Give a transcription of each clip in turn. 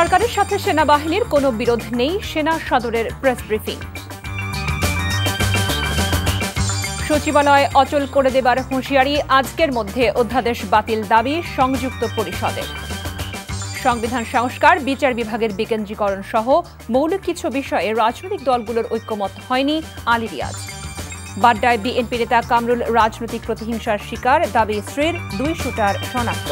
সরকারের সাথে সেনাবাহিনীর কোনো বিরোধ নেই, সেনা সদরের প্রেস ব্রিফিং। সচিবালয় অচল করে দেবার হুঁশিয়ারি, আজকের মধ্যে অধ্যাদেশ বাতিল দাবি সংযুক্ত পরিষদের। সংবিধান সংস্কার, বিচার বিভাগের বিকেন্দ্রীকরণ সহ মৌলিক কিছু বিষয়ে রাজনৈতিক দলগুলোর ঐক্যমত হয়নি, আলী রিয়াজ। বাড্ডায় বিএনপি নেতা কামরুল রাজনৈতিক প্রতিহিংসার শিকার, দাবি স্ত্রীর, 2 শুটার শনাক্ত।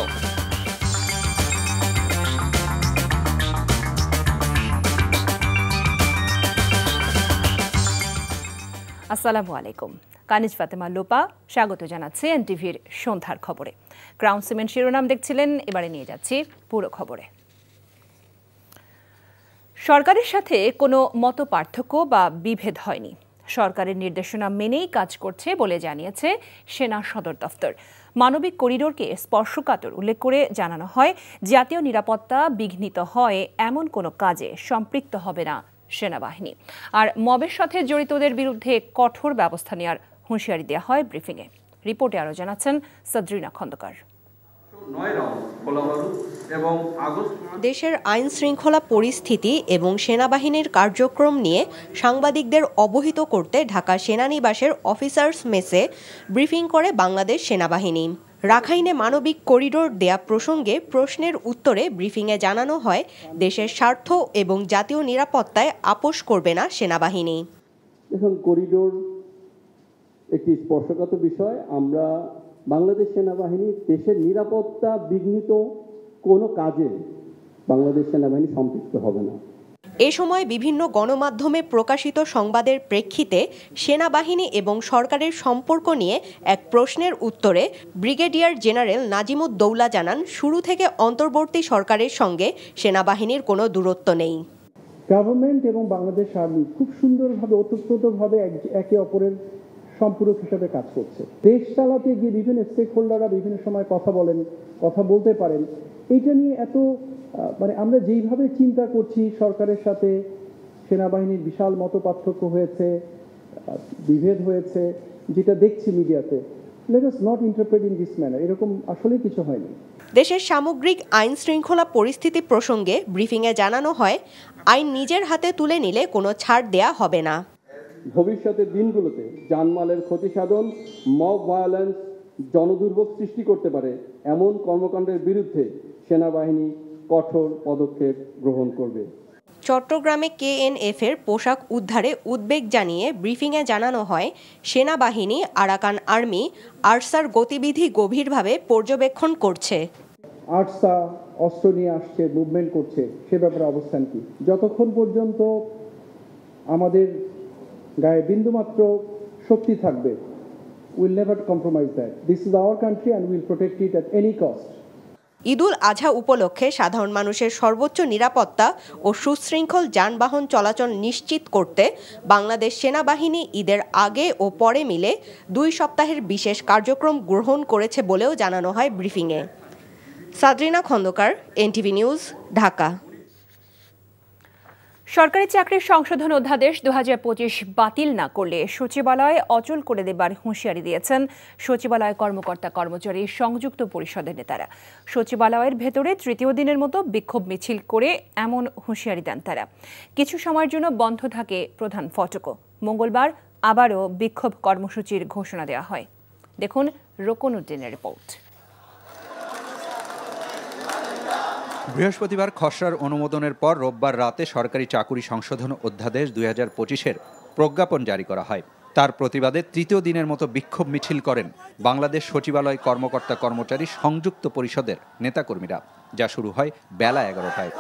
আসসালামু আলাইকুম। কানিজ ফাতেমা লোপা স্বাগত জানাচ্ছে এনটিভির সন্ধ্যার খবরে। ক্রাউন সিমেন্ট শিরোনাম দেখছিলেন, এবারে নিয়ে যাচ্ছি পুরো খবরে। সরকারের সাথে কোনো মত পার্থক্য বা বিভেদ হয়নি, সরকারের নির্দেশনা মেনেই কাজ করছে বলে জানিয়েছে সেনা সদর দফতর। মানবিক করিডোরকে স্পর্শকাতর উল্লেখ করে জানানো হয়, জাতীয় নিরাপত্তা বিঘ্নিত হয় এমন কোনো কাজে সম্পৃক্ত হবে না সেনাবাহিনী। আর মবের সাথে জড়িতদের বিরুদ্ধে কঠোর ব্যবস্থা নেওয়ার হুঁশিয়ারি দেওয়া হয় ব্রিফিংয়ে। রিপোর্টে আরও জানাচ্ছেন সাদরিনা খন্দকার। দেশের আইন শৃঙ্খলা পরিস্থিতি এবং সেনাবাহিনীর কার্যক্রম নিয়ে সাংবাদিকদের অবহিত করতে ঢাকা সেনানিবাসের অফিসার্স মেসে ব্রিফিং করে বাংলাদেশ সেনাবাহিনী। রাখাইনে মানবিক করিডোর দেয়া প্রসঙ্গে প্রশ্নের উত্তরে ব্রিফিংয়ে জানানো হয়, দেশের স্বার্থ এবং জাতীয় নিরাপত্তায় আপোষ করবে না সেনাবাহিনী। এখন করিডোর একটি স্পর্শকাতর বিষয়। আমরা বাংলাদেশ সেনাবাহিনী দেশের নিরাপত্তা বিঘ্নিত কোনো কাজে বাংলাদেশ সেনাবাহিনী সম্পৃক্ত হবে না। এ সময় বিভিন্ন গণমাধ্যমে প্রকাশিত সংবাদের প্রেক্ষিতে সেনাবাহিনী এবং সরকারের সম্পর্ক নিয়ে এক প্রশ্নের উত্তরে ব্রিগেডিয়ার জেনারেল নাজিমুদ্দৌলা জানান, শুরু থেকে অন্তর্বর্তী সরকারের সঙ্গে সেনাবাহিনীর কোনো দূরত্ব নেই। গভর্নমেন্ট এবং বাংলাদেশ আর্মি খুব সুন্দরভাবে ওতপ্রোতভাবে একে অপরের সম্পূরক হিসেবে কাজ করছে। দেশ চালাতে গিয়ে বিভিন্ন স্টেক হোল্ডাররা বিভিন্ন সময় কথা বলতে পারেন। এইটা নিয়ে এত আমরা যেইভাবে চিন্তা করছি, সরকারের সাথে সেনাবাহিনীর বিশাল মতপার্থক্য হয়েছে, বিভেদ হয়েছে, যেটা দেখছি মিডিয়াতে, let us not interpret in this manner. এরকম আসলে কিছু হয়নি। দেশের সামগ্রিক আইন শৃঙ্খলা পরিস্থিতি প্রসঙ্গে ব্রিফিংয়ে জানানো হয়, আইন নিজের হাতে তুলে নিলে কোনো ছাড় দেয়া হবে না। ভবিষ্যতের দিনগুলোতে জানমালের ক্ষতি সাধন, মব ভায়োলেন্স, জনদুর্ভোগ সৃষ্টি করতে পারে এমন কর্মকাণ্ডের বিরুদ্ধে সেনাবাহিনী কঠোর পদক্ষেপ গ্রহণ করবে। চট্টগ্রামে কেএনএফ এর পোশাক উদ্ধারে উদ্বেগ জানিয়ে ব্রিফিংয়ে জানানো হয়, সেনাবাহিনী আরাকান আর্মি আরসার গতিবিধি গভীরভাবে পর্যবেক্ষণ করছে। আরসা অস্ত্র নিয়ে আসছে, মুভমেন্ট করছে, সে ব্যাপারে অবস্থান কি? যতক্ষণ পর্যন্ত আমাদের গায়ে বিন্দুমাত্র শক্তি থাকবে, will never compromise that. This is our country and will protect it at any cost. Eidul Azha উপলক্ষে সাধারণ মানুষের সর্বোচ্চ নিরাপত্তা ও সুশৃঙ্খল যানবাহন চলাচল নিশ্চিত করতে বাংলাদেশ সেনাবাহিনী ঈদের আগে ও পরে মিলে 2 সপ্তাহের বিশেষ কার্যক্রম গ্রহণ করেছে বলেও জানানো হয় ব্রিফিংয়ে। সাদরিনা খন্দকার, এনটিভি নিউজ, ঢাকা। সরকারি চাকরির সংশোধন অধ্যাদেশ 2025 বাতিল না করলে সচিবালয় অচল করে দেবার হুঁশিয়ারি দিয়েছেন সচিবালয় কর্মকর্তা কর্মচারী সংযুক্ত পরিষদের নেতারা। সচিবালয়ের ভেতরে তৃতীয় দিনের মতো বিক্ষোভ মিছিল করে এমন হুঁশিয়ারি দেন তারা। কিছু সময়ের জন্য বন্ধ থাকে প্রধান ফটকও। মঙ্গলবার আবারও বিক্ষোভ কর্মসূচির ঘোষণা দেওয়া হয়। দেখুন রোকন উদ্দিনের রিপোর্ট। বৃহস্পতিবার খসড়ার অনুমোদনের পর রোববার রাতে সরকারি চাকুরি সংশোধন অধ্যাদেশ 2025-এর প্রজ্ঞাপন জারি করা হয়। তার প্রতিবাদে তৃতীয় দিনের মতো বিক্ষোভ মিছিল করেন বাংলাদেশ সচিবালয় কর্মকর্তা কর্মচারী সংযুক্ত পরিষদের নেতাকর্মীরা, যা শুরু হয় বেলা 11টায়।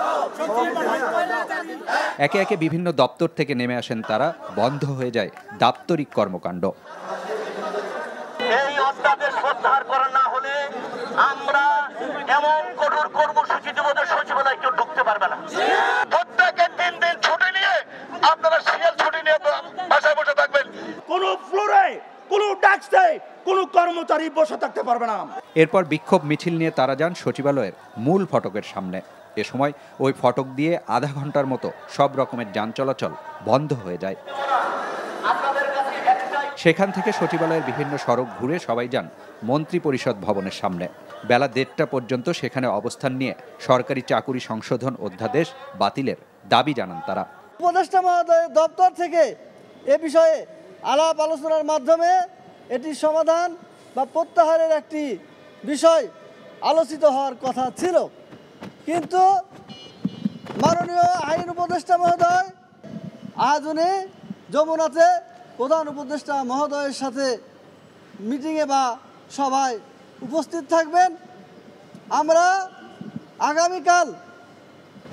একে একে বিভিন্ন দপ্তর থেকে নেমে আসেন তারা, বন্ধ হয়ে যায় দাপ্তরিক কর্মকাণ্ড। এই অধ্যাদেশ প্রত্যাহার করা না হলে আমরা এমন কঠোর কর্মসূচি দেব যে সচিবালয় কেউ ঢুকতে পারবে না। প্রত্যেকের 3 দিন ছুটি নিয়ে আপনারা সিএল ছুটি নিয়ে বাসায় বসে থাকবেন। কোন ফ্লোরে, কোন ডেস্কে কোন কর্মচারী বসে থাকতে পারবে না। এরপর বিক্ষোভ মিছিল নিয়ে তারা যান সচিবালয়ের মূল ফটকের সামনে। এ সময় ওই ফটক দিয়ে আধা ঘন্টার মতো সব রকমের যান চলাচল বন্ধ হয়ে যায়। আপনাদের কাছে একটাই সেখান থেকে সচিবালয়ের বিভিন্ন সড়ক ঘুরে সবাই যান মন্ত্রী পরিষদ ভবনের সামনে। বেলা 1:30 পর্যন্ত সেখানে অবস্থান নিয়ে সরকারি চাকুরি সংশোধন অধ্যাদেশ বাতিলের দাবি জানান তারা। উপদেষ্টা মহোদয়ের দপ্তর থেকে এ বিষয়ে আলাপ আলোচনার মাধ্যমে এটি সমাধান বা প্রত্যাহারের একটি বিষয় আলোচিত হওয়ার কথা ছিল, কিন্তু মাননীয় আইন উপদেষ্টা মহোদয় আজ উনি যমুনাতে প্রধান উপদেষ্টা মহোদয়ের সাথে মিটিংয়ে বা সভায় উপস্থিত থাকবেন। আমরা আগামীকাল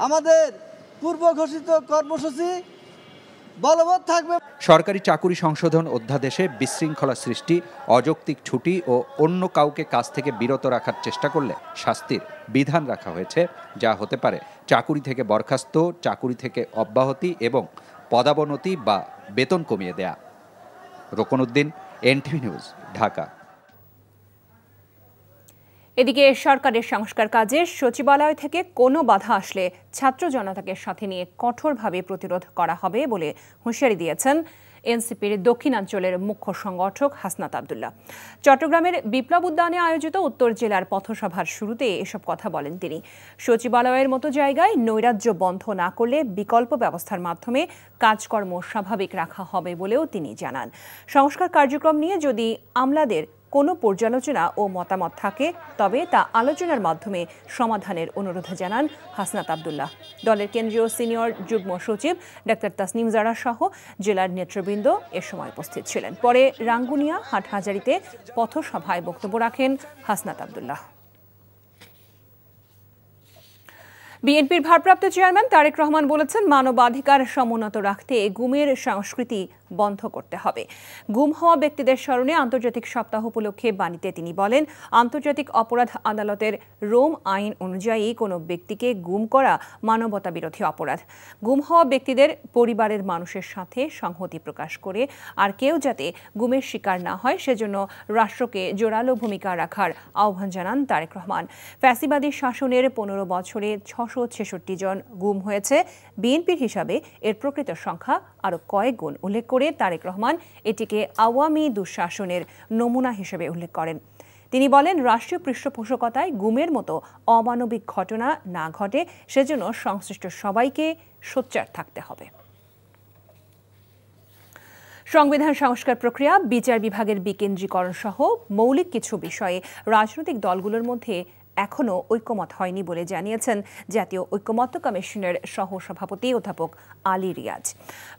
আমাদের পূর্ব ঘোষিত কর্মসূচি বলবৎ থাকবে। সরকারি চাকুরি সংশোধন অধ্যাদেশে বিশৃঙ্খলা সৃষ্টি, অযৌক্তিক ছুটি ও অন্য কাউকে কাজ থেকে বিরত রাখার চেষ্টা করলে শাস্তির বিধান রাখা হয়েছে, যা হতে পারে চাকুরি থেকে বরখাস্ত, চাকুরি থেকে অব্যাহতি এবং পদাবনতি বা বেতন কমিয়ে দেয়া। Rokonuddin, NTV news, Dhaka. এদিকে সরকারের সংস্কার কাজে সচিবালয় থেকে কোনো বাধা আসলে ছাত্র জনতাকে সাথে নিয়ে কঠোরভাবে প্রতিরোধ করা হবে বলে হুঁশিয়ারি দিয়েছেন এনসিপির দক্ষিণাঞ্চলের মুখ্য সংগঠক হাসনাত আব্দুল্লাহ। চট্টগ্রামের বিপ্লব উদ্যানে আয়োজিত উত্তর জেলার পথসভার শুরুতে এসব কথা বলেন তিনি। সচিবালয়ের মতো জায়গায় নৈরাজ্য বন্ধ না করলে বিকল্প ব্যবস্থার মাধ্যমে কাজকর্ম স্বাভাবিক রাখা হবে বলেও তিনি জানান। সংস্কার কার্যক্রম নিয়ে যদি আমলাদের কোনো পর্যালোচনা ও মতামত থাকে তবে তা আলোচনার মাধ্যমে সমাধানের অনুরোধ জানান হাসনাত আব্দুল্লাহ। দলের কেন্দ্রীয় সিনিয়র যুগ্ম সচিব ডাক্তার তাসনিম জারা সহ জেলার নেতৃবৃন্দ এ সময় উপস্থিত ছিলেন। পরে রাঙ্গুনিয়া হাটহাজারীতে পথসভায় বক্তব্য রাখেন হাসনাত আব্দুল্লাহ। বিএনপির ভারপ্রাপ্ত চেয়ারম্যান তারেক রহমান বলেছেন, মানবাধিকার সমুন্নত রাখতে গুমের সংস্কৃতি বন্ধ করতে হবে। গুম হওয়া ব্যক্তিদের স্মরণে আন্তর্জাতিক সপ্তাহ উপলক্ষে বাণীতে তিনি বলেন, আন্তর্জাতিক অপরাধ আদালতের রোম আইন অনুযায়ী কোনো ব্যক্তিকে গুম করা মানবতা বিরোধী অপরাধ। গুম হওয়া ব্যক্তিদের পরিবারের মানুষের সাথে সংহতি প্রকাশ করে আর কেউ যাতে গুমের শিকার না হয় সেজন্য রাষ্ট্রকে জোরালো ভূমিকা রাখার আহ্বান জানান তারেক রহমান। ফ্যাসিবাদী শাসনের 15 বছরে 666 জন গুম হয়েছে। বিএনপির হিসাবে এর প্রকৃত সংখ্যা আরও কয়েক গুণ উল্লেখ করে তারেক রহমান এটিকে আওয়ামী দুঃশাসনের নমুনা হিসেবে উল্লেখ করেন। তিনি বলেন, রাষ্ট্রীয় পৃষ্ঠপোষকতায় গুমের মতো অমানবিক ঘটনা না ঘটে সেজন্য সংশ্লিষ্ট সবাইকে সোচ্চার থাকতে হবে। সংবিধান সংস্কার প্রক্রিয়া, বিচার বিভাগের বিকেন্দ্রীকরণ সহ মৌলিক কিছু বিষয়ে রাজনৈতিক দলগুলোর মধ্যে এখনও ঐক্যমত হয়নি বলে জানিয়েছেন জাতীয় ঐক্যমত্য কমিশনের সহসভাপতি অধ্যাপক আলী রিয়াজ।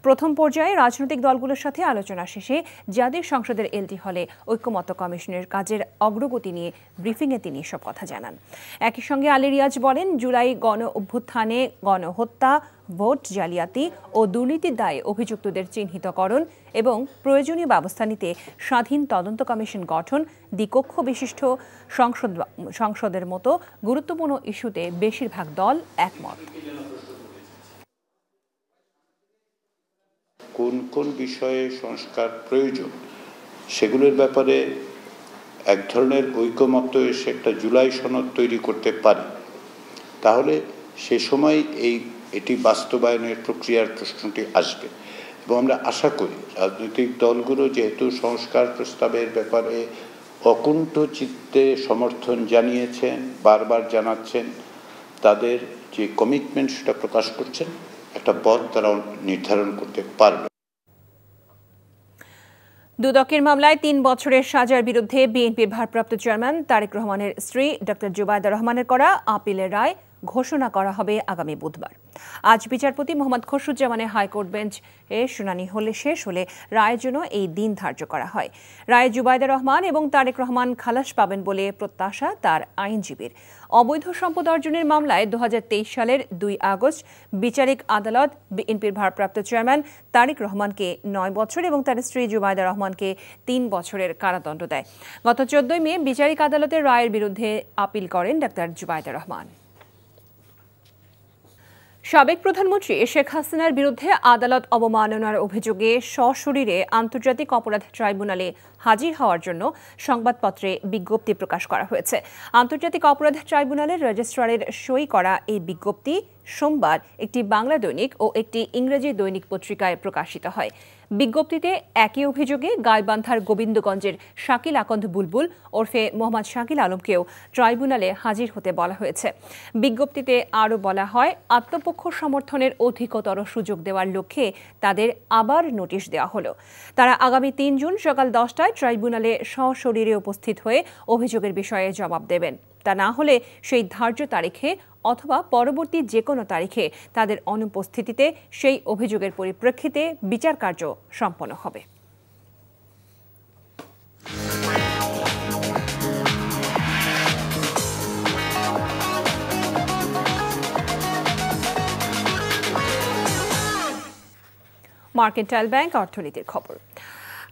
প্রথম পর্যায়ে রাজনৈতিক দলগুলোর সাথে আলোচনা শেষে জাতীয় সংসদের এলটি হলে ঐক্যমত্য কমিশনের কাজের অগ্রগতি নিয়ে ব্রিফিংয়ে তিনি এসব কথা জানান। একই সঙ্গে আলী রিয়াজ বলেন, জুলাই গণ অভ্যুত্থানে গণহত্যা, ভোট জালিয়াতি ও দুর্নীতির দায়ে অভিযুক্তদের চিহ্নিতকরণ এবং প্রয়োজনীয় ব্যবস্থা নিতে স্বাধীন তদন্ত কমিশন গঠন, দ্বিকক্ষ বিশিষ্ট সংসদের মতো গুরুত্বপূর্ণ ইস্যুতে বেশিরভাগ দল একমত। কোন কোন বিষয়ে সংস্কার প্রয়োজন সেগুলোর ব্যাপারে এক ধরনের ঐকমত্য এসে একটা জুলাই সনদ তৈরি করতে পারে, তাহলে সে সময় এটি বাস্তবায়নের প্রক্রিয়ার প্রশ্নটি আসবে। এবং আমরা আশা করি রাজনৈতিক দলগুলো যেহেতু সংস্কার প্রস্তাবের ব্যাপারে অকুণ্ঠ চিত্তে সমর্থন জানিয়েছেন, বারবার জানাচ্ছেন, তাদের যে কমিটমেন্ট সেটা প্রকাশ করছেন, একটা পথ তারা নির্ধারণ করতে পারবে। দুদকের মামলায় 3 বছরের সাজার বিরুদ্ধে বিএনপির ভারপ্রাপ্ত চেয়ারম্যান তারেক রহমানের স্ত্রী ডক্টর জুবাইদা রহমানের করা আপিলের রায় ঘোষণা করা হবে আগামী বুধবার। আজ বিচারপতি মোহাম্মদ খসরুজ্জামানের হাইকোর্ট বেঞ্চ এর শুনানি শেষ হলে রায়ের জন্য এই দিন ধার্য করা হয়। রায়ে জুবাইদা রহমান এবং তারেক রহমান খালাস পাবেন বলে প্রত্যাশা তার আইনজীবীর। অবৈধ সম্পদ অর্জনের মামলায় 2023 সালের 2 আগস্ট বিচারিক আদালত বিএনপির ভারপ্রাপ্ত চেয়ারম্যান তারেক রহমানকে 9 বছর এবং তার স্ত্রী জুবাইদা রহমানকে 3 বছরের কারাদণ্ড দেয়। গত 14 মে বিচারিক আদালতের রায়ের বিরুদ্ধে আপিল করেন ডাক্তার জুবাইদা রহমান। সাবেক প্রধানমন্ত্রী শেখ হাসিনার বিরুদ্ধে আদালত অবমাননার অভিযোগে সশরীরে আন্তর্জাতিক অপরাধ ট্রাইব্যুনালে হাজির হওয়ার জন্য সংবাদপত্রে বিজ্ঞপ্তি প্রকাশ করা হয়েছে। আন্তর্জাতিক অপরাধ ট্রাইব্যুনালের রেজিস্ট্রারের সই করা এই বিজ্ঞপ্তি সোমবার একটি বাংলা দৈনিক ও একটি ইংরেজি দৈনিক পত্রিকায় প্রকাশিত হয়। বিজ্ঞপ্তিতে একই অভিযোগে গাইবান্ধার গোবিন্দগঞ্জের শাকিল আকন্দ বুলবুল ওরফে মোহাম্মদ শাকিল আলমকেও ট্রাইব্যুনালে হাজির হতে বলা হয়েছে। বিজ্ঞপ্তিতে আরও বলা হয়, আত্মপক্ষ সমর্থনের অধিকতর সুযোগ দেওয়ার লক্ষ্যে তাদের আবার নোটিশ দেওয়া হলো। তারা আগামী 3 জুন সকাল 10টায় ট্রাইব্যুনালে সশরীরে উপস্থিত হয়ে অভিযোগের বিষয়ে জবাব দেবেন। তা না হলে সেই ধার্য তারিখে অথবা পরবর্তী যে কোনো তারিখে তাদের অনুপস্থিতিতে সেই অভিযোগের পরিপ্রেক্ষিতে বিচার কার্য সম্পন্ন হবে। মার্কেন্টাইল ব্যাংক অর্থনীতির খবর।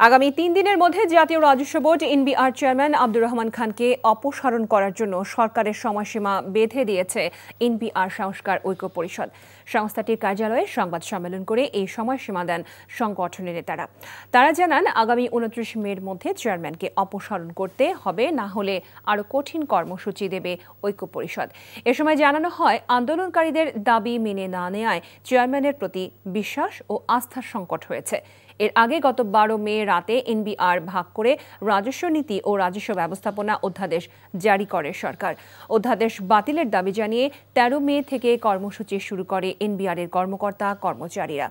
আগামী 3 দিনের মধ্যে জাতীয় রাজস্ব board NBR chairman Abdur Rahman খানকে অপসারণ করার জন্য সরকারের সময়সীমা বেঁধে দিয়েছে এনবিআর সংস্কার ঐক্য পরিষদ। সংস্থাটির কার্যালয়ে সংবাদ সম্মেলন করে এই সময়সীমা দেন সংগঠনের নেতারা। তারা জানান, আগামী 29 মের মধ্যে চেয়ারম্যানকে অপসারণ করতে হবে, না হলে আরও কঠিন কর্মসূচি দেবে ঐক্য পরিষদ। এ সময় জানানো হয়, আন্দোলনকারীদের দাবি মেনে না নেওয়ায় চেয়ারম্যানের প্রতি বিশ্বাস ও আস্থার সংকট হয়েছে। এর আগে গত 12 মে রাতে এনবিআর ভাগ করে রাজস্ব নীতি ও রাজস্ব ব্যবস্থাপনা অধ্যাদেশ জারি করে সরকার। অধ্যাদেশ বাতিলের দাবি জানিয়ে 13 মে থেকে কর্মসূচি শুরু করে এনবিআর এর কর্মকর্তা কর্মচারীরা।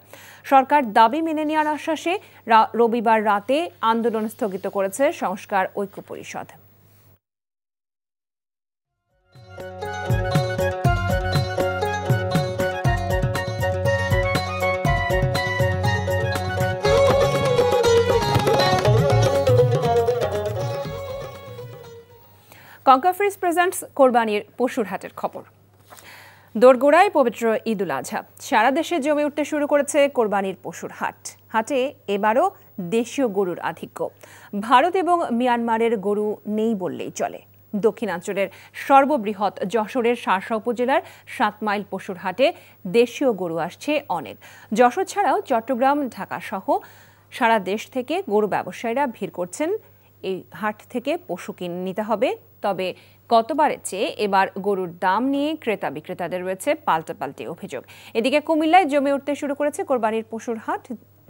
সরকার দাবি মেনে নেওয়ার আশ্বাসে রবিবার রাতে আন্দোলন স্থগিত করেছে সংস্কার ঐক্য পরিষদ। কঙ্কাফ্রিজ প্রেজেন্টস কোরবানির পশুর হাটের খবর। দোরগোড়ায় পবিত্র ঈদুল আজহা, সারা দেশে জমে উঠতে শুরু করেছে কোরবানির পশুর হাট। হাটে এবারও দেশীয় গরুর আধিক্য। ভারত এবং মিয়ানমারের গরু নেই বললেই চলে। দক্ষিণাঞ্চলের সর্ববৃহৎ যশোরের শার্শা উপজেলার 7 মাইল পশুর হাটে দেশীয় গরু আসছে অনেক। যশোর ছাড়াও চট্টগ্রাম, ঢাকা সহ সারা দেশ থেকে গরু ব্যবসায়ীরা ভিড় করছেন এই হাট থেকে পশু কিনে নিতে হবে। তবে গতবারের চেয়ে এবার গরুর দাম নিয়ে ক্রেতা বিক্রেতাদের রয়েছে পাল্টাপাল্টি অভিযোগ। এদিকে কুমিল্লায় জমে উঠতে শুরু করেছে কোরবানির পশুর হাট।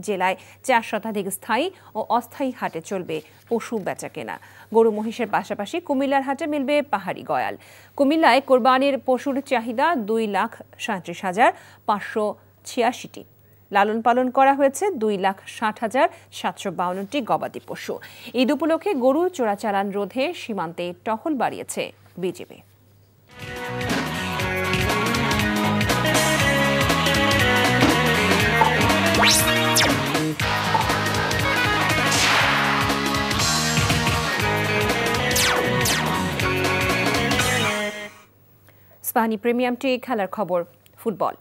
জেলায় 4 শতাধিক স্থায়ী ও অস্থায়ী হাটে চলবে পশু বেচা কেনা। গরু মহিষের পাশাপাশি কুমিল্লার হাটে মিলবে পাহাড়ি গয়াল। কুমিল্লায় কোরবানির পশুর চাহিদা 2,37,586টি। লালন পালন করা হয়েছে 2,60,752টি গবাদি পশু। ঈদ উপলক্ষে গরু চোরাচালান রোধে সীমান্তে টহল বাড়িয়েছে বিজিবি। স্পানি প্রিমিয়াম টি খেলার খবর। ফুটবল।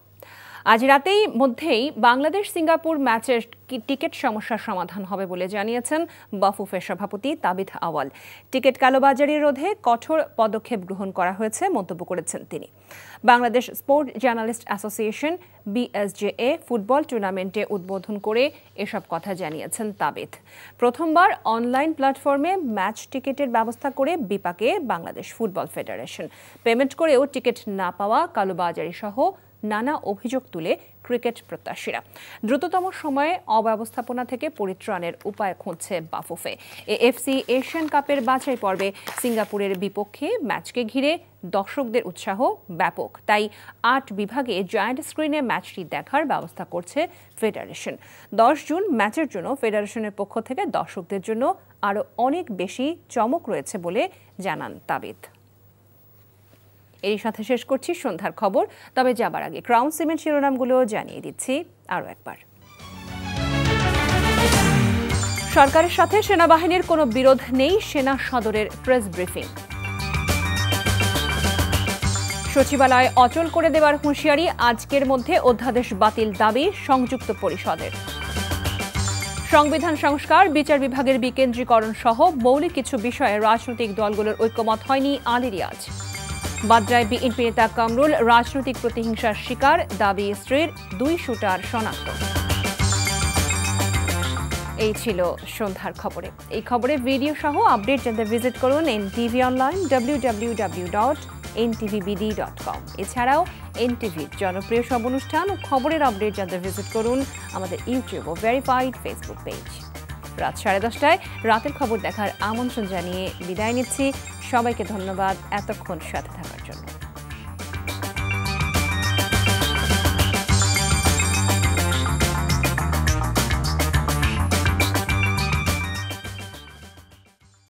আজ রাতেই মধ্যেই বাংলাদেশ সিঙ্গাপুর ম্যাচের টিকিট সমস্যার সমাধান হবে বলে জানিয়েছেন বাফুফের সভাপতি তাবিথ আওয়াল। টিকিট কালোবাজারি রোধে কঠোর পদক্ষেপ গ্রহণ করা হয়েছে মন্তব্য করেছেন তিনি। Bangladesh sport journalist association BSJA football টুর্নামেন্টে উদ্বোধন করে এসব কথা জানিয়েছেন তাবিথ। প্রথমবার অনলাইন প্ল্যাটফর্মে ম্যাচ টিকিটের ব্যবস্থা করে বিপাকে বাংলাদেশ ফুটবল ফেডারেশন। পেমেন্ট করেও টিকিট না পাওয়া, কালোবাজারি সহ নানা অভিযোগ তুলে ক্রিকেট প্রত্যাশীরা দ্রুততম সময়ে অব্যবস্থাপনা থেকে পরিত্রাণের উপায় খুঁজছে বাফুফে। AFC এশিয়ান কাপের বাছাই পর্বে সিঙ্গাপুরের বিপক্ষে ম্যাচকে ঘিরে দর্শকদের উৎসাহ ব্যাপক। তাই 8 বিভাগে জায়ান্ট স্ক্রিনে ম্যাচটি দেখার ব্যবস্থা করছে ফেডারেশন। 10 জুন ম্যাচের জন্য ফেডারেশনের পক্ষ থেকে দর্শকদের জন্য আরও অনেক বেশি চমক রয়েছে বলে জানান তাবিথ। এর সাথে শেষ করছি সন্ধ্যার খবর। তবে যাবার আগে ক্রাউন সিমেন্ট শিরোনামগুলো জানিয়ে দিচ্ছি আরও একবার। সরকারের সাথে সেনাবাহিনীর কোনো বিরোধ নেই, সেনা সদরের প্রেস ব্রিফিং। সচিবালয় অচল করে দেওয়ার হুঁশিয়ারি, আজকের মধ্যে অধ্যাদেশ বাতিল দাবি সংযুক্ত পরিষদের। সংবিধান সংস্কার, বিচার বিভাগের বিকেন্দ্রীকরণ সহ মৌলিক কিছু বিষয়ে রাজনৈতিক দলগুলোর ঐক্যমত হয়নি আলী রিয়াজ। বাড্রায় বিএনপি নেতা কামরুল রাজনৈতিক প্রতিহিংসার শিকার, দাবি স্ত্রীর 2 শুটার শনাক্ত। এই ছিল সন্ধ্যার খবরে। এই খবরে ভিডিও সহ আপডেট জানতে ভিজিট করুন NTV অনলাইন www.ntv ntvbd.com। এছাড়াও এনটিভির জনপ্রিয় সব অনুষ্ঠান ও খবরের আপডেট জানতে ভিজিট করুন আমাদের ইউটিউব ও ভেরিফাইড ফেসবুক পেজ। রাত 10:30টায় রাতের খবর দেখার আমন্ত্রণ জানিয়ে বিদায় নিচ্ছি। সবাইকে ধন্যবাদ এতক্ষণ সাথে থাকার জন্য।